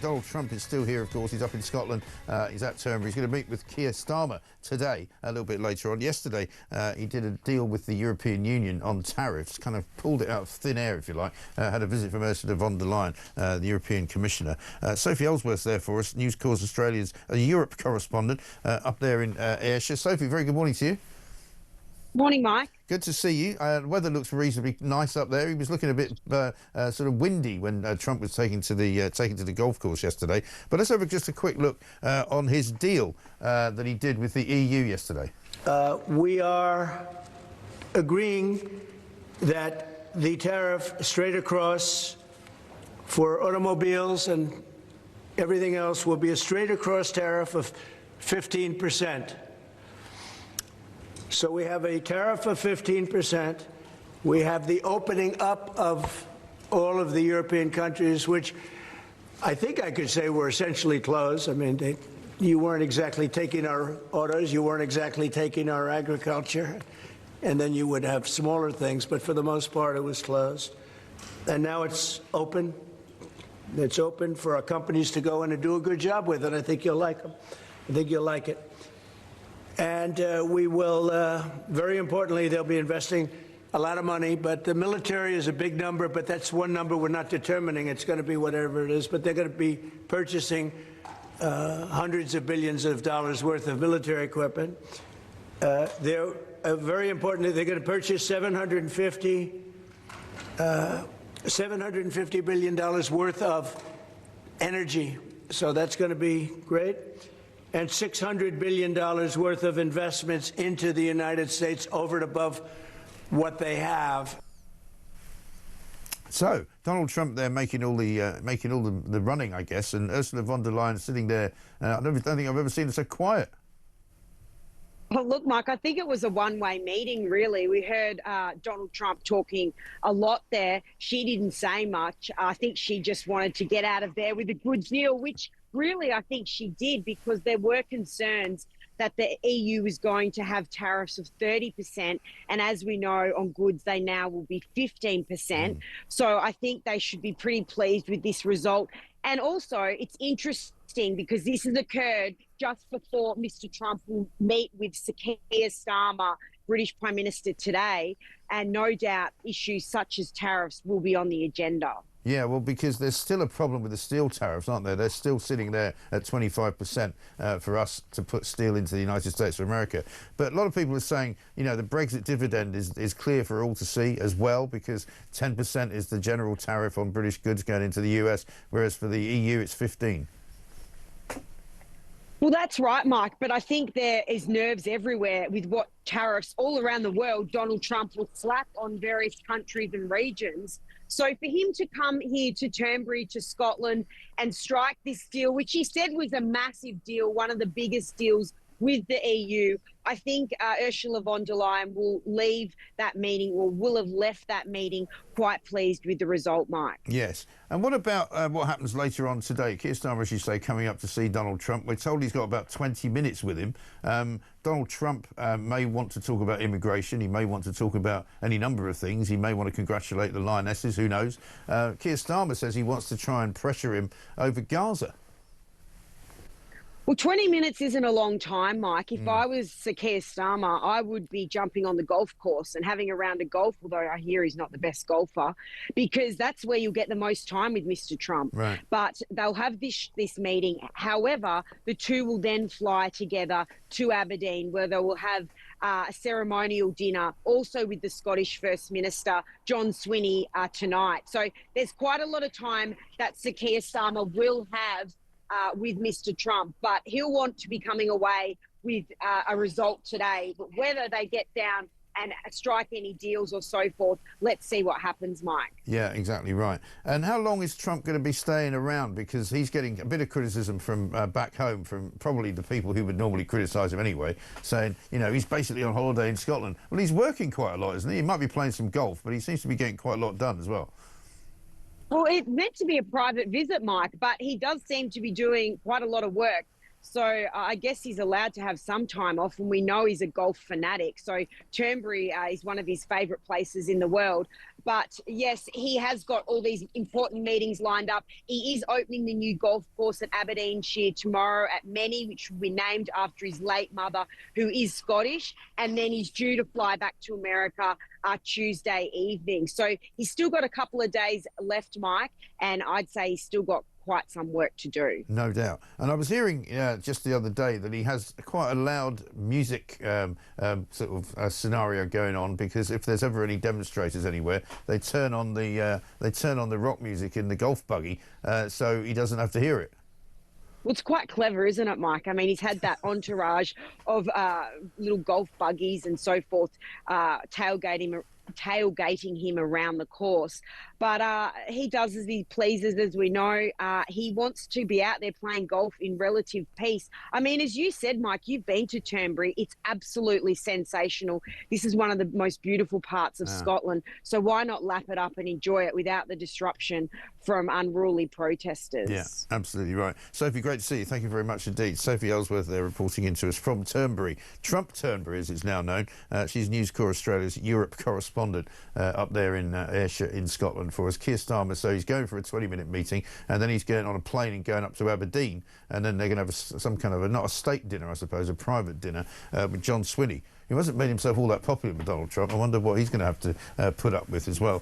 Donald Trump is still here, of course. He's up in Scotland. He's at Turnberry. He's going to meet with Keir Starmer today, a little bit later on. Yesterday, he did a deal with the European Union on tariffs, kind of pulled it out of thin air, if you like. Had a visit from Ursula von der Leyen, the European Commissioner. Sophie Elsworth there for us, News Corps Australia's Europe correspondent up there in Ayrshire. Sophie, very good morning to you. Morning, Mike. Good to see you. The weather looks reasonably nice up there. He was looking a bit sort of windy when Trump was taken to the golf course yesterday. But let's have just a quick look on his deal that he did with the EU yesterday. We are agreeing that the tariff straight across for automobiles and everything else will be a straight across tariff of 15%. So we have a tariff of 15%. We have the opening up of all of the European countries, which I think I could say were essentially closed. I mean, you weren't exactly taking our autos, you weren't exactly taking our agriculture, and then you would have smaller things, but for the most part it was closed. And now it's open. It's open for our companies to go in and do a good job with it. I think you'll like them. I think you'll like it. And we will, very importantly, they'll be investing a lot of money, but the military is a big number, but that's one number we're not determining. It's going to be whatever it is, but they're going to be purchasing hundreds of billions of dollars worth of military equipment. They're very important. They're going to purchase $750 billion worth of energy. So that's going to be great. And $600 billion worth of investments into the United States over and above what they have. So Donald Trump there making all the running, I guess, and Ursula von der Leyen sitting there. I don't think I've ever seen her so quiet. Well, look, Mike, I think it was a one-way meeting, really. We heard Donald Trump talking a lot there. She didn't say much. I think she just wanted to get out of there with a good deal, which really I think she did, because there were concerns that the EU is going to have tariffs of 30%. And as we know, on goods, they now will be 15%. So I think they should be pretty pleased with this result. And also, it's interesting because this has occurred just before Mr. Trump will meet with Sir Keir Starmer, British Prime Minister, today. And no doubt issues such as tariffs will be on the agenda. Yeah, well, because there's still a problem with the steel tariffs, aren't there? They're still sitting there at 25% for us to put steel into the United States of America. But a lot of people are saying, you know, the Brexit dividend is clear for all to see as well, because 10% is the general tariff on British goods going into the US, whereas for the EU it's 15%. Well, that's right, Mike, but I think there is nerves everywhere with what tariffs all around the world Donald Trump will slap on various countries and regions. So for him to come here to Turnberry, to Scotland, and strike this deal, which he said was a massive deal, one of the biggest deals with the EU, I think Ursula von der Leyen will leave that meeting, or will have left that meeting, quite pleased with the result, Mike. Yes. And what about what happens later on today? Keir Starmer, as you say, coming up to see Donald Trump. We're told he's got about 20 minutes with him. Donald Trump may want to talk about immigration. He may want to talk about any number of things. He may want to congratulate the Lionesses. Who knows? Keir Starmer says he wants to try and pressure him over Gaza. Well, 20 minutes isn't a long time, Mike. If I was Sir Keir Starmer, I would be jumping on the golf course and having a round of golf, although I hear he's not the best golfer, because that's where you'll get the most time with Mr. Trump. Right. But they'll have this meeting. However, the two will then fly together to Aberdeen, where they will have a ceremonial dinner, also with the Scottish First Minister, John Swinney, tonight. So there's quite a lot of time that Sir Keir Starmer will have with Mr. Trump, but he'll want to be coming away with a result today. But whether they get down and strike any deals or so forth, let's see what happens, Mike. Yeah, exactly right. And how long is Trump going to be staying around? Because he's getting a bit of criticism from back home, from probably the people who would normally criticise him anyway, saying, you know, he's basically on holiday in Scotland. Well, he's working quite a lot, isn't he? He might be playing some golf, but he seems to be getting quite a lot done as well. Well, it's meant to be a private visit, Mike, but he does seem to be doing quite a lot of work So I guess he's allowed to have some time off, and we know he's a golf fanatic. So Turnberry is one of his favourite places in the world. But yes, he has got all these important meetings lined up. He is opening the new golf course at Aberdeenshire tomorrow at Many, which will be named after his late mother, who is Scottish. And then he's due to fly back to America Tuesday evening. So he's still got a couple of days left, Mike, and I'd say he's still got quite some work to do. No doubt. And I was hearing just the other day that he has quite a loud music scenario going on, because if there's ever any demonstrators anywhere, they turn on the rock music in the golf buggy, so he doesn't have to hear it. Well, it's quite clever, isn't it, Mike? I mean, he's had that entourage of little golf buggies and so forth tailgating him around the course. But he does as he pleases, as we know. He wants to be out there playing golf in relative peace. I mean, as you said, Mike, you've been to Turnberry. It's absolutely sensational. This is one of the most beautiful parts of Scotland. So why not lap it up and enjoy it without the disruption from unruly protesters? Yeah, absolutely right. Sophie, great to see you. Thank you very much indeed. Sophie Elsworth there reporting into us from Turnberry. Trump Turnberry, as it's now known. She's News Corps Australia's Europe correspondent up there in Ayrshire in Scotland for us. Keir Starmer, so he's going for a 20-minute meeting, and then he's going on a plane and going up to Aberdeen, and then they're going to have some kind of not a state dinner, I suppose, a private dinner with John Swinney. He hasn't made himself all that popular with Donald Trump. I wonder what he's going to have to put up with as well.